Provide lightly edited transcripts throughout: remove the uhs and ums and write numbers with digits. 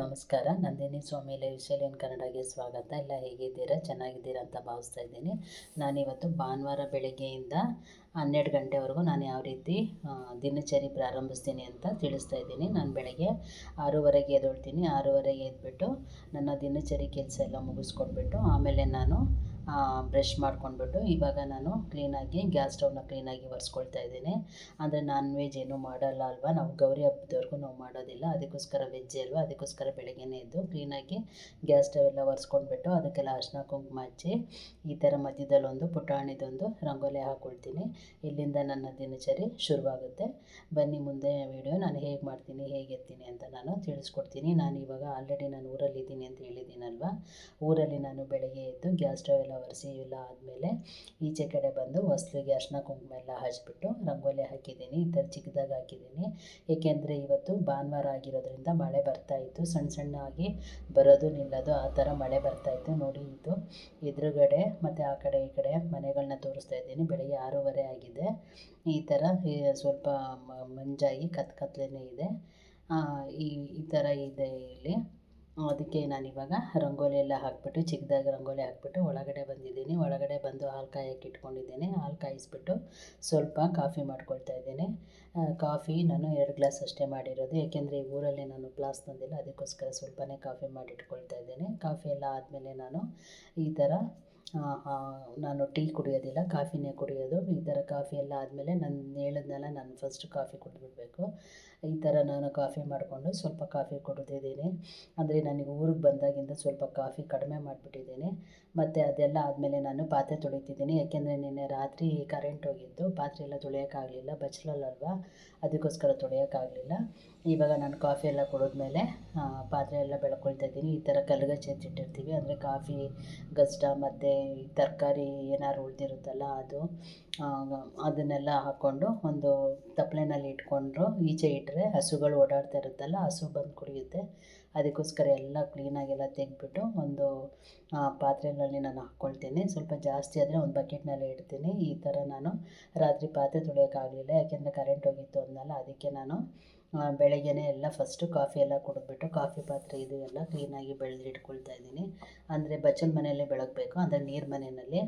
ನಮಸ್ಕಾರ. ನಂದಿನಿ ಸ್ವಾಮಿ life style ಇನ್ ಕನ್ನಡಗೆ ಸ್ವಾಗತ. ಎಲ್ಲ ಹೇಗಿದ್ದೀರಾ? ಚೆನ್ನಾಗಿದ್ದೀರಾ ಅಂತ ಭಾವಿಸ್ತಾ ಇದ್ದೀನಿ. ನಾನಿವತ್ತು ಭಾನುವಾರ ಬೆಳಗ್ಗೆಯಿಂದ 12 ಗಂಟೆವರೆಗೂ ನಾನು ಯಾವ ರೀತಿ ದಿನಚರಿ ಪ್ರಾರಂಭಿಸ್ತೀನಿ ಅಂತ ತಿಳಿಸ್ತಾ ಇದ್ದೀನಿ. ನಾನು ಬೆಳಗ್ಗೆ 6:30ಗೆ ಎದ್ದೇಳ್ತೀನಿ. 6:30ಗೆ ಎದ್ಬಿಟ್ಟು ನನ್ನ ದಿನಚರಿ ಕೆಲಸ ಎಲ್ಲ ಮುಗಿಸ್ಕೊಂಡ್ಬಿಟ್ಟು ಆಮೇಲೆ ನಾನು ಬ್ರಷ್ ಮಾಡ್ಕೊಂಡ್ಬಿಟ್ಟು ಇವಾಗ ನಾನು ಕ್ಲೀನಾಗಿ ಗ್ಯಾಸ್ ಸ್ಟವ್ನ ಕ್ಲೀನಾಗಿ ಒರೆಸ್ಕೊಳ್ತಾ ಇದ್ದೀನಿ. ಅಂದರೆ ನಾನ್ ವೆಜ್ ಏನೂ ಮಾಡಲ್ಲ ಅಲ್ವಾ, ನಾವು ಗೌರಿ ಹಬ್ಬದವರೆಗೂ ನಾವು ಮಾಡೋದಿಲ್ಲ, ಅದಕ್ಕೋಸ್ಕರ ವೆಜ್ಜೇ ಅಲ್ವಾ, ಅದಕ್ಕೋಸ್ಕರ ಬೆಳಗ್ಗೆನೇ ಎದ್ದು ಕ್ಲೀನಾಗಿ ಗ್ಯಾಸ್ ಸ್ಟವ್ ಎಲ್ಲ ಒರೆಸ್ಕೊಂಡ್ಬಿಟ್ಟು ಅದಕ್ಕೆಲ್ಲ ಅರಿಶಿನ ಕುಂಕುಮ ಹಚ್ಚಿ ಈ ಥರ ಮಧ್ಯದಲ್ಲೊಂದು ಪುಟಾಣಿದೊಂದು ರಂಗೋಲಿ ಹಾಕ್ಕೊಳ್ತೀನಿ. ಇಲ್ಲಿಂದ ನನ್ನ ದಿನಚರಿ ಶುರುವಾಗುತ್ತೆ. ಬನ್ನಿ ಮುಂದೆ ವಿಡಿಯೋ ನಾನು ಹೇಗೆ ಮಾಡ್ತೀನಿ, ಹೇಗೆ ಎತ್ತೀನಿ ಅಂತ ನಾನು ತಿಳಿಸ್ಕೊಡ್ತೀನಿ. ನಾನು ಇವಾಗ ಆಲ್ರೆಡಿ ನಾನು ಊರಲ್ಲಿದ್ದೀನಿ ಅಂತ ಹೇಳಿದ್ದೀನಲ್ವ, ಊರಲ್ಲಿ ನಾನು ಬೆಳಗ್ಗೆ ಎದ್ದು ಗ್ಯಾಸ್ ಸ್ಟವ್ ಎಲ್ಲ ಒರೆಸಿ ಎಲ್ಲ ಆದಮೇಲೆ ಈಚೆ ಕಡೆ ಬಂದು ಹೊಸ್ಲಿಗೆ ಅರಿಶಿನ ಕುಂಕುಮ ಎಲ್ಲ ಹಚ್ಬಿಟ್ಟು ರಂಗೋಲಿ ಹಾಕಿದ್ದೀನಿ. ಈ ಥರ ಚಿಕ್ಕದಾಗಿ ಹಾಕಿದ್ದೀನಿ, ಏಕೆಂದರೆ ಇವತ್ತು ಭಾನುವಾರ ಆಗಿರೋದ್ರಿಂದ ಮಳೆ ಬರ್ತಾಯಿತ್ತು, ಸಣ್ಣ ಸಣ್ಣಾಗಿ ಬರೋದು ನಿಲ್ಲೋದು ಆ ಥರ ಮಳೆ ಬರ್ತಾಯಿತ್ತು. ನೋಡಿ, ಇದು ಎದುರುಗಡೆ ಮತ್ತು ಆ ಕಡೆ ಈ ಕಡೆ ಮನೆಗಳನ್ನ ತೋರಿಸ್ತಾ ಇದ್ದೀನಿ. ಬೆಳಗ್ಗೆ 6:30 ಆಗಿದೆ. ಈ ಥರ ಸ್ವಲ್ಪ ಮಂಜಾಗಿ ಕತ್ಲೇನೇ ಇದೆ. ಈ ಥರ ಇದೆ ಇಲ್ಲಿ. ಅದಕ್ಕೆ ನಾನಿವಾಗ ರಂಗೋಲಿ ಎಲ್ಲ ಹಾಕಿಬಿಟ್ಟು ಚಿಕ್ಕದಾಗಿ ರಂಗೋಲಿ ಹಾಕಿಬಿಟ್ಟು ಒಳಗಡೆ ಬಂದಿದ್ದೀನಿ. ಒಳಗಡೆ ಬಂದು ಹಾಲು ಕಾಯೋಕ್ಕೆ ಇಟ್ಕೊಂಡಿದ್ದೀನಿ. ಹಾಲು ಕಾಯಿಸ್ಬಿಟ್ಟು ಸ್ವಲ್ಪ ಕಾಫಿ ಮಾಡ್ಕೊಳ್ತಾ ಇದ್ದೀನಿ. ಕಾಫಿ ನಾನು 2 ಗ್ಲಾಸ್ ಅಷ್ಟೇ ಮಾಡಿರೋದು, ಏಕೆಂದರೆ ಈ ಊರಲ್ಲಿ ನಾನು ಗ್ಲಾಸ್ ತಂದಿಲ್ಲ, ಅದಕ್ಕೋಸ್ಕರ ಸ್ವಲ್ಪನೇ ಕಾಫಿ ಮಾಡಿಟ್ಕೊಳ್ತಾ ಇದ್ದೀನಿ. ಕಾಫಿ ಎಲ್ಲ ಆದಮೇಲೆ ನಾನು ಈ ಥರ ನಾನು ಟೀ ಕುಡಿಯೋದಿಲ್ಲ, ಕಾಫಿನೇ ಕುಡಿಯೋದು. ಈ ಥರ ಕಾಫಿ ಎಲ್ಲ ಆದಮೇಲೆ ನಾನು ಹೇಳಿದ್ನಲ್ಲ, ನಾನು ಫಸ್ಟ್ ಕಾಫಿ ಕುಡಿದ್ಬಿಡ್ಬೇಕು. ಈ ಥರ ನಾನು ಕಾಫಿ ಮಾಡಿಕೊಂಡು ಸ್ವಲ್ಪ ಕಾಫಿ ಕುಡಿದಿದ್ದೀನಿ. ಅಂದರೆ ನನಗೆ ಊರಿಗೆ ಬಂದಾಗಿಂದ ಸ್ವಲ್ಪ ಕಾಫಿ ಕಡಿಮೆ ಮಾಡಿಬಿಟ್ಟಿದ್ದೀನಿ. ಮತ್ತು ಅದೆಲ್ಲ ಆದಮೇಲೆ ನಾನು ಪಾತ್ರೆ ತೊಳಿತಿದ್ದೀನಿ, ಯಾಕೆಂದರೆ ನಿನ್ನೆ ರಾತ್ರಿ ಕರೆಂಟ್ ಹೋಗಿತ್ತು, ಪಾತ್ರೆ ಎಲ್ಲ ತೊಳೆಯೋಕ್ಕಾಗಲಿಲ್ಲ, ಬಚ್ಚಲಲ್ಲಲ್ವ, ಅದಕ್ಕೋಸ್ಕರ ತೊಳೆಯೋಕ್ಕಾಗಲಿಲ್ಲ. ಇವಾಗ ನಾನು ಕಾಫಿ ಎಲ್ಲ ಕುಡಿದ್ಮೇಲೆ ಪಾತ್ರೆ ಎಲ್ಲ ಬೆಳ್ಕೊಳ್ತಾ ಇದ್ದೀನಿ. ಈ ಥರ ಕಲ್ಗಚ್ಚಿ ಹಚ್ಚಿಟ್ಟಿರ್ತೀವಿ, ಅಂದರೆ ಕಾಫಿ ಗಸ್ಟ ಮತ್ತು ತರಕಾರಿ ಏನಾದ್ರು ಉಳಿದಿರುತ್ತಲ್ಲ ಅದನ್ನೆಲ್ಲ ಹಾಕ್ಕೊಂಡು ಒಂದು ತಪ್ಪಲೆನಲ್ಲಿ ಇಟ್ಕೊಂಡ್ರು ಈಚೆ ಇಟ್ಟರೆ ಹಸುಗಳು ಓಡಾಡ್ತಾ ಇರುತ್ತಲ್ಲ, ಹಸು ಬಂದು ಕುಡಿಯುತ್ತೆ. ಅದಕ್ಕೋಸ್ಕರ ಎಲ್ಲ ಕ್ಲೀನಾಗೆಲ್ಲ ತೆಗೆದ್ಬಿಟ್ಟು ಒಂದು ಪಾತ್ರೆಯಲ್ಲಿ ನಾನು ಹಾಕ್ಕೊಳ್ತೀನಿ. ಸ್ವಲ್ಪ ಜಾಸ್ತಿ ಆದರೆ ಒಂದು ಬಕೆಟ್ನಲ್ಲಿ ಇಡ್ತೀನಿ. ಈ ಥರ ನಾನು ರಾತ್ರಿ ಪಾತ್ರೆ ತೊಳೆಯೋಕ್ಕಾಗಲಿಲ್ಲ, ಯಾಕೆಂದರೆ ಕರೆಂಟ್ ಹೋಗಿತ್ತು ಅಂದಲ್ಲ, ಅದಕ್ಕೆ ನಾನು ಬೆಳಗ್ಗೆನೇ ಎಲ್ಲ ಫಸ್ಟು ಕಾಫಿ ಎಲ್ಲ ಕುಡಿದ್ಬಿಟ್ಟು ಕಾಫಿ ಪಾತ್ರೆ ಇದು ಎಲ್ಲ ಕ್ಲೀನಾಗಿ ಬೆಳೆದಿಟ್ಕೊಳ್ತಾ ಇದ್ದೀನಿ. ಅಂದರೆ ಬಚ್ಚಲ ಮನೆಯಲ್ಲೇ ಬೆಳಗಬೇಕು, ಅಂದರೆ ನೀರು ಮನೆಯಲ್ಲಿ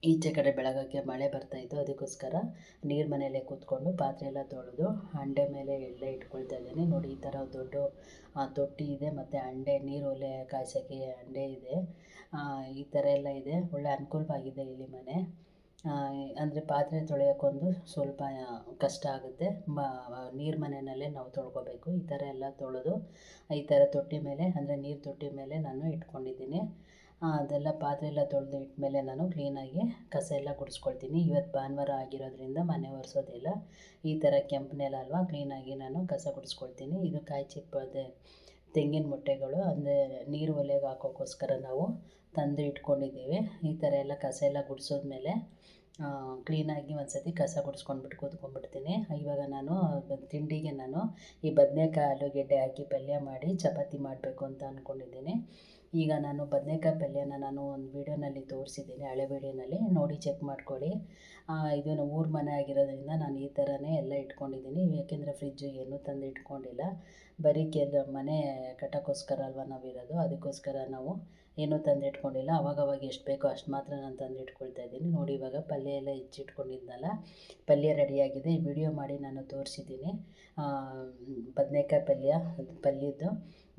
ಈಚೆ ಕಡೆ ಬೆಳಗೋಕ್ಕೆ ಮಳೆ ಬರ್ತಾಯಿತ್ತು, ಅದಕ್ಕೋಸ್ಕರ ನೀರು ಮನೆಯಲ್ಲೇ ಕೂತ್ಕೊಂಡು ಪಾತ್ರೆ ಎಲ್ಲ ತೊಳೆದು ಹಂಡೆ ಮೇಲೆ ಎಣ್ಣೆ ಇಟ್ಕೊಳ್ತಾ ಇದ್ದೀನಿ. ನೋಡಿ, ಈ ಥರ ದೊಡ್ಡ ತೊಟ್ಟಿ ಇದೆ, ಮತ್ತು ಹಂಡೆ ನೀರು ಒಲೆ ಕಾಯ್ಸೋಕ್ಕೆ ಹಂಡೆ ಇದೆ. ಈ ಥರ ಎಲ್ಲ ಇದೆ, ಒಳ್ಳೆ ಅನುಕೂಲವಾಗಿದೆ ಇಲ್ಲಿ ಮನೆ. ಅಂದರೆ ಪಾತ್ರೆ ತೊಳೆಯೋಕ್ಕೊಂದು ಸ್ವಲ್ಪ ಕಷ್ಟ ಆಗುತ್ತೆ, ನೀರು ಮನೆಯಲ್ಲೇ ನಾವು ತೊಳ್ಕೊಬೇಕು. ಈ ಥರ ಎಲ್ಲ ತೊಳೆದು ಈ ಥರ ತೊಟ್ಟಿ ಮೇಲೆ, ಅಂದರೆ ನೀರು ತೊಟ್ಟಿ ಮೇಲೆ ನಾನು ಇಟ್ಕೊಂಡಿದ್ದೀನಿ. ಅದೆಲ್ಲ ಪಾತ್ರೆ ಎಲ್ಲ ತೊಳೆದು ಇಟ್ಮೇಲೆ ನಾನು ಕ್ಲೀನಾಗಿ ಕಸ ಎಲ್ಲ ಗುಡಿಸ್ಕೊಳ್ತೀನಿ. ಇವತ್ತು ಭಾನುವಾರ ಆಗಿರೋದ್ರಿಂದ ಮನೆ ಒರೆಸೋದಿಲ್ಲ, ಈ ಥರ ಕೆಂಪು ನೆಲ ಅಲ್ವಾ, ಕ್ಲೀನಾಗಿ ನಾನು ಕಸ ಗುಡಿಸ್ಕೊಳ್ತೀನಿ. ಇದು ಕಾಯಿ ಚಿಪ್ಪದೆ ತೆಂಗಿನ ಮೊಟ್ಟೆಗಳು, ಅಂದರೆ ನೀರು ಒಲೆಗೆ ಹಾಕೋಕ್ಕೋಸ್ಕರ ನಾವು ತಂದು ಇಟ್ಕೊಂಡಿದ್ದೀವಿ. ಈ ಥರ ಎಲ್ಲ ಕಸ ಎಲ್ಲ ಗುಡಿಸೋದ್ಮೇಲೆ ಕ್ಲೀನಾಗಿ ಒಂದು ಸತಿ ಕಸ ಗುಡಿಸ್ಕೊಂಡ್ಬಿಟ್ಟು ಕೂತ್ಕೊಂಡ್ಬಿಡ್ತೀನಿ. ಇವಾಗ ನಾನು ತಿಂಡಿಗೆ ನಾನು ಈ ಬದನೇಕಾಯಿ ಆಲೂಗೆಡ್ಡೆ ಹಾಕಿ ಪಲ್ಯ ಮಾಡಿ ಚಪಾತಿ ಮಾಡಬೇಕು ಅಂತ ಅಂದ್ಕೊಂಡಿದ್ದೀನಿ. ಈಗ ನಾನು ಬದನೇಕಾಯಿ ಪಲ್ಯನ ನಾನು ಒಂದು ವೀಡಿಯೋನಲ್ಲಿ ತೋರಿಸಿದ್ದೀನಿ, ಹಳೆ ವೀಡಿಯೋನಲ್ಲಿ ನೋಡಿ, ಚೆಕ್ ಮಾಡ್ಕೊಳ್ಳಿ. ಇದು ಊರ ಮನೆ ಆಗಿರೋದ್ರಿಂದ ನಾನು ಈ ಥರನೇ ಎಲ್ಲ ಇಟ್ಕೊಂಡಿದ್ದೀನಿ, ಏಕೆಂದರೆ ಫ್ರಿಜ್ಜು ಏನೂ ತಂದು ಇಟ್ಕೊಂಡಿಲ್ಲ, ಬರೀ ಮನೆ ಕಟ್ಟೋಕ್ಕೋಸ್ಕರ ಅಲ್ವ ನಾವಿರೋದು, ಅದಕ್ಕೋಸ್ಕರ ನಾವು ಏನೂ ತಂದು ಇಟ್ಕೊಂಡಿಲ್ಲ. ಅವಾಗವಾಗ ಎಷ್ಟು ಬೇಕೋ ಅಷ್ಟು ಮಾತ್ರ ನಾನು ತಂದು ಇಟ್ಕೊಳ್ತಾ ಇದ್ದೀನಿ. ನೋಡಿ, ಇವಾಗ ಪಲ್ಯ ಎಲ್ಲ ಹೆಚ್ಚಿಟ್ಕೊಂಡಿದ್ನಲ್ಲ, ಪಲ್ಯ ರೆಡಿಯಾಗಿದೆ. ಈ ವಿಡಿಯೋ ಮಾಡಿ ನಾನು ತೋರಿಸಿದ್ದೀನಿ ಬದನೇಕಾಯಿ ಪಲ್ಯದ್ದು.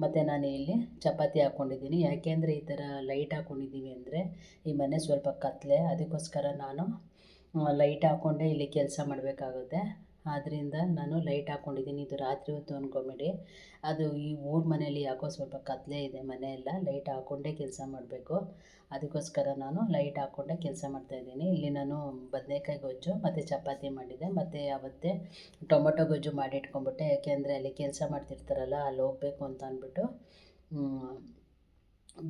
ಮತ್ತು ನಾನು ಇಲ್ಲಿ ಚಪಾತಿ ಹಾಕ್ಕೊಂಡಿದ್ದೀನಿ, ಯಾಕೆಂದರೆ ಈ ಥರ ಲೈಟ್ ಹಾಕ್ಕೊಂಡಿದ್ದೀವಿ ಅಂದರೆ ಈ ಮನೆ ಸ್ವಲ್ಪ ಕತ್ತಲೆ, ಅದಕ್ಕೋಸ್ಕರ ನಾನು ಲೈಟ್ ಹಾಕ್ಕೊಂಡೇ ಇಲ್ಲಿ ಕೆಲಸ ಮಾಡಬೇಕಾಗುತ್ತೆ. ಆದ್ದರಿಂದ ನಾನು ಲೈಟ್ ಹಾಕ್ಕೊಂಡಿದ್ದೀನಿ. ಇದು ರಾತ್ರಿ ಹೊತ್ತು ಅಂದ್ಕೊಂಬೇಡಿ, ಅದು ಈ ಊರ ಮನೇಲಿ ಯಾಕೋ ಸ್ವಲ್ಪ ಕತ್ತಲೆ ಇದೆ, ಮನೆಯೆಲ್ಲ ಲೈಟ್ ಹಾಕ್ಕೊಂಡೇ ಕೆಲಸ ಮಾಡಬೇಕು, ಅದಕ್ಕೋಸ್ಕರ ನಾನು ಲೈಟ್ ಹಾಕ್ಕೊಂಡೇ ಕೆಲಸ ಮಾಡ್ತಾಯಿದ್ದೀನಿ. ಇಲ್ಲಿ ನಾನು ಬದನೇಕಾಯಿ ಗೊಜ್ಜು ಮತ್ತು ಚಪಾತಿ ಮಾಡಿದ್ದೆ, ಮತ್ತು ಅವತ್ತೇ ಟೊಮೊಟೊ ಗೊಜ್ಜು ಮಾಡಿಟ್ಕೊಂಬಿಟ್ಟೆ, ಯಾಕೆಂದರೆ ಅಲ್ಲಿ ಕೆಲಸ ಮಾಡ್ತಿರ್ತಾರಲ್ಲ, ಅಲ್ಲಿ ಹೋಗಬೇಕು ಅಂತ ಅಂದ್ಬಿಟ್ಟು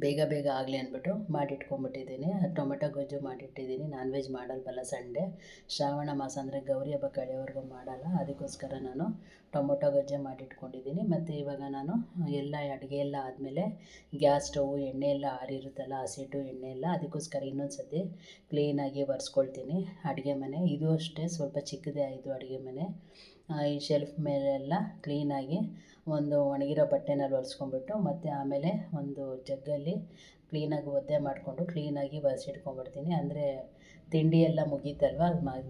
ಬೇಗ ಆಗಲಿ ಅಂದ್ಬಿಟ್ಟು ಮಾಡಿಟ್ಕೊಂಬಿಟ್ಟಿದ್ದೀನಿ. ಟೊಮೆಟೊ ಗೊಜ್ಜು ಮಾಡಿಟ್ಟಿದ್ದೀನಿ. ನಾನ್ ವೆಜ್ ಮಾಡಲ್ವಲ್ಲ ಸಂಡೇ, ಶ್ರಾವಣ ಮಾಸ ಅಂದರೆ ಗೌರಿ ಹಬ್ಬ ಕಳೆಯೋವರೆಗೂ ಮಾಡಲ್ಲ, ಅದಕ್ಕೋಸ್ಕರ ನಾನು ಟೊಮೊಟೊ ಗೊಜ್ಜೆ ಮಾಡಿಟ್ಕೊಂಡಿದ್ದೀನಿ. ಮತ್ತು ಇವಾಗ ನಾನು ಎಲ್ಲ ಅಡುಗೆ ಎಲ್ಲ ಆದಮೇಲೆ ಗ್ಯಾಸ್ ಸ್ಟವ್ ಎಣ್ಣೆ ಎಲ್ಲ ಆರಿರುತ್ತಲ್ಲ, ಹಸಿಟ್ಟು ಎಣ್ಣೆ ಎಲ್ಲ, ಅದಕ್ಕೋಸ್ಕರ ಇನ್ನೊಂದು ಸತಿ ಕ್ಲೀನಾಗಿ ಒರೆಸ್ಕೊಳ್ತೀನಿ. ಅಡುಗೆ ಮನೆ ಇದು ಅಷ್ಟೇ ಸ್ವಲ್ಪ ಚಿಕ್ಕದೇ ಆಯಿತು ಅಡುಗೆ ಮನೆ. ಈ ಶೆಲ್ಫ್ ಮೇಲೆಲ್ಲ ಕ್ಲೀನಾಗಿ ಒಂದು ಒಣಗಿರೋ ಬಟ್ಟೆನಲ್ಲಿ ಒರೆಸ್ಕೊಂಬಿಟ್ಟು ಮತ್ತು ಆಮೇಲೆ ಒಂದು ಜಗ್ಗಲ್ಲಿ ಕ್ಲೀನಾಗಿ ಒದ್ದೆ ಮಾಡಿಕೊಂಡು ಕ್ಲೀನಾಗಿ ಒರೆಸಿಟ್ಕೊಂಡ್ಬಿಡ್ತೀನಿ. ಅಂದರೆ ತಿಂಡಿ ಎಲ್ಲ ಮುಗೀತಲ್ವ,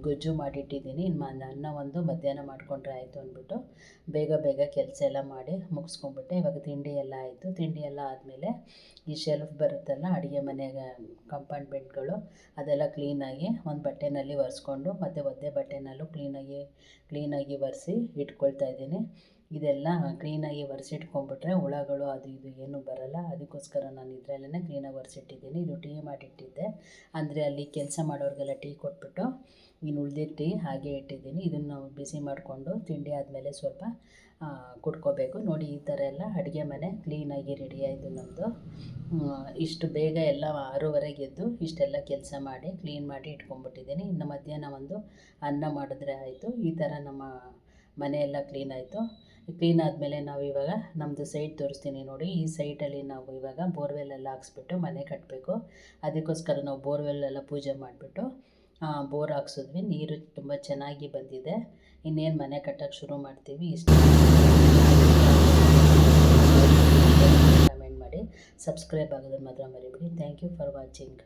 ಗೊಜ್ಜು ಮಾಡಿಟ್ಟಿದ್ದೀನಿ. ಇನ್ನು ಅನ್ನ ಒಂದು ಮಧ್ಯಾಹ್ನ ಮಾಡಿಕೊಂಡ್ರೆ ಆಯಿತು ಅಂದ್ಬಿಟ್ಟು ಬೇಗ ಕೆಲಸ ಎಲ್ಲ ಮಾಡಿ ಮುಗಿಸ್ಕೊಂಡ್ಬಿಟ್ಟೆ. ಇವಾಗ ತಿಂಡಿ ಎಲ್ಲ ಆಯಿತು. ತಿಂಡಿ ಎಲ್ಲ ಆದಮೇಲೆ ಈ ಶೆಲ್ಫ್ ಬರುತ್ತಲ್ಲ ಅಡುಗೆ ಮನೆಗೆ ಕಂಪಾರ್ಟ್ಮೆಂಟ್ಗಳು, ಅದೆಲ್ಲ ಕ್ಲೀನಾಗಿ ಒಂದು ಬಟ್ಟೆನಲ್ಲಿ ಒರೆಸ್ಕೊಂಡು ಮತ್ತು ಒದ್ದೆ ಬಟ್ಟೆನಲ್ಲೂ ಕ್ಲೀನಾಗಿ ಒರೆಸಿ ಇಟ್ಕೊಳ್ತಾ ಇದ್ದೀನಿ. ಇದೆಲ್ಲ ಕ್ಲೀನಾಗಿ ಒರೆಸಿಟ್ಕೊಂಡ್ಬಿಟ್ರೆ ಹುಳಗಳು ಅದು ಇದು ಏನೂ ಬರೋಲ್ಲ. ಅದಕ್ಕೋಸ್ಕರ ನಾನು ಇದರಲ್ಲೇ ಕ್ಲೀನಾಗಿ ಒರೆಸಿಟ್ಟಿದ್ದೀನಿ. ಇದು ಟೀ ಮಾಡಿಟ್ಟಿದ್ದೆ, ಅಂದರೆ ಅಲ್ಲಿ ಕೆಲಸ ಮಾಡೋರಿಗೆಲ್ಲ ಟೀ ಕೊಟ್ಬಿಟ್ಟು ಇನ್ನು ಉಳ್ದಿದ್ದ ಟೀ ಹಾಗೆ ಇಟ್ಟಿದ್ದೀನಿ. ಇದನ್ನು ನಾವು ಬಿಸಿ ಮಾಡಿಕೊಂಡು ತಿಂಡಿ ಆದಮೇಲೆ ಸ್ವಲ್ಪ ಕುಡ್ಕೋಬೇಕು. ನೋಡಿ, ಈ ಥರ ಎಲ್ಲ ಅಡುಗೆ ಮನೆ ಕ್ಲೀನಾಗಿ ರೆಡಿ ಆಯಿತು ನಮ್ಮದು. ಇಷ್ಟು ಬೇಗ ಎಲ್ಲ 6:30ಗೆ ಎದ್ದು ಇಷ್ಟೆಲ್ಲ ಕೆಲಸ ಮಾಡಿ ಕ್ಲೀನ್ ಮಾಡಿ ಇಟ್ಕೊಂಡ್ಬಿಟ್ಟಿದ್ದೀನಿ. ಇನ್ನು ಮಧ್ಯಾಹ್ನ ಒಂದು ಅನ್ನ ಮಾಡಿದ್ರೆ ಆಯಿತು. ಈ ಥರ ನಮ್ಮ ಮನೆಯೆಲ್ಲ ಕ್ಲೀನ್ ಆಯಿತು. ಕ್ಲೀನ್ ಆದಮೇಲೆ ನಾವು ಇವಾಗ ನಮ್ಮದು ಸೈಟ್ ತೋರಿಸ್ತೀನಿ ನೋಡಿ. ಈ ಸೈಟಲ್ಲಿ ನಾವು ಇವಾಗ ಬೋರ್ವೆಲ್ಲೆಲ್ಲ ಹಾಕ್ಸ್ಬಿಟ್ಟು ಮನೆ ಕಟ್ಟಬೇಕು. ಅದಕ್ಕೋಸ್ಕರ ನಾವು ಬೋರ್ವೆಲ್ಲೆಲ್ಲ ಪೂಜೆ ಮಾಡಿಬಿಟ್ಟು ಬೋರ್ ಹಾಕ್ಸಿದ್ವಿ. ನೀರು ತುಂಬ ಚೆನ್ನಾಗಿ ಬಂದಿದೆ. ಇನ್ನೇನು ಮನೆ ಕಟ್ಟೋಕ್ಕೆ ಶುರು ಮಾಡ್ತೀವಿ. ಇಷ್ಟ ಕಮೆಂಟ್ ಮಾಡಿ, ಸಬ್ಸ್ಕ್ರೈಬ್ ಆಗೋದನ್ನು ಮಾತ್ರ ಮರಿಬೇಡಿ. Thank you for watching.